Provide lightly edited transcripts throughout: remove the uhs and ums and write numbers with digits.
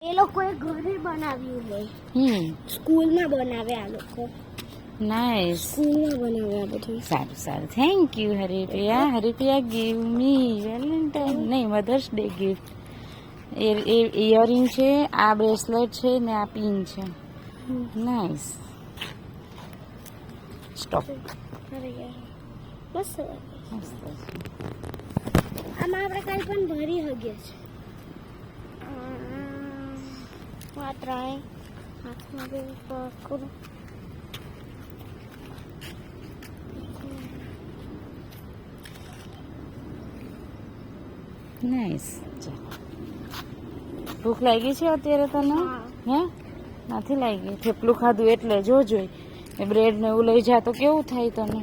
એ લોકોએ ઘરે બનાવ્યું હોય સ્કૂલમાં બનાવે આ લોકો નાઇસ સ્કૂલમાં બનાવે આ બધું સારું સારું thank you Haripriya Haripriya give me Valentine નહીં મધર્સ ડે ગિફ્ટ ઇયરિંગ છે આ બ્રેસલેટ છે ને આ પિન છે નાઇસ સ્ટોપ અરે યાર બસ આમાં આપણે કંઈ પણ ભરી શકીએ છીએ આ ત્રણેય હાથમાં બી કરું નાઇસ ભૂખ લાગી છે અત્યારે તને હે નથી લાગી થેપલું ખાધું એટલે જોજો એ બ્રેડ ને એવું લઈ જા તો કેવું થાય તને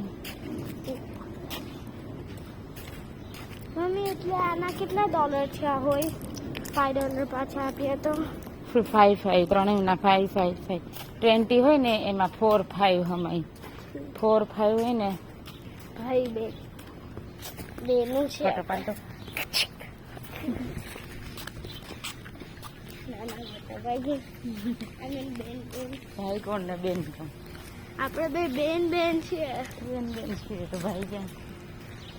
મમ્મી એટલે આના કેટલા ડોલર થયા હોય $5 પાછા આપીએ તો 5 ત્રણેયના 5 20 હોય ને એમાં 4 5 હમાય 4 5 હોય ને ભાઈ બેનું છે ફટાફટ ભાઈ કોણ ને બેન કોણ આપણે બે બેન છીએ બેન છીએ તો ભાઈ ક્યાં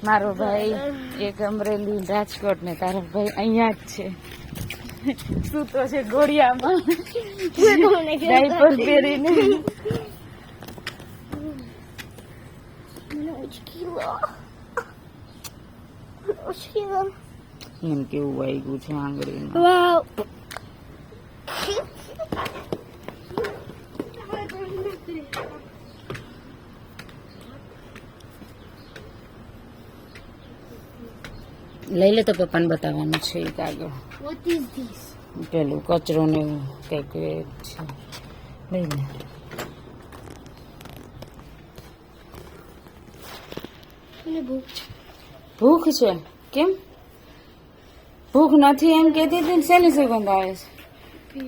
મારો ભાઈ એક અમરેલી રાજકોટ ને તારો ભાઈ અહીંયા જ છે સૂતો છે ગોળિયામાં ડાયપર પહેરીને એમ કેવું વાગ્યું છે આંગળીમાં વાવ લઈ લે તો પપ્પાને બતાવવાનું છે એ કાગળ વોટ ઇઝ ધીસ પેલું કચરો ને એવું કંઈક છે લઈ લે મને ભૂખ છે ભૂખ છે કેમ ભૂખ નથી એમ કહેતી હતી ને શેની સુગંધ આવે છે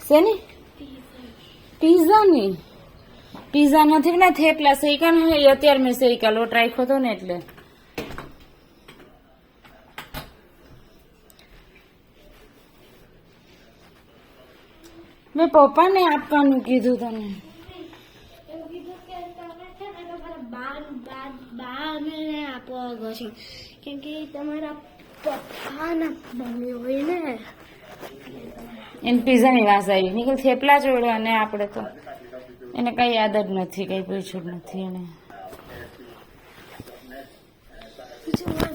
શેની પીઝાની પીઝા નથી ને થેપલા શેકા ને અત્યારે મેં શેકા લોટ રાખ્યો હતો ને એટલે મેં પપ્પાને આપવાનું કીધું તને એવું કીધું કે તમે છે ને તમારા બા અમે આપવા ગયો છો કેમ કે તમારા પપ્પાના મમ્મી હોય ને એને પીઝાની વાસ આવી નીકળ થેપલા જોડે અને આપણે તો એને કઈ યાદ જ નથી કઈ પૂછ્યું જ નથી એને બીજું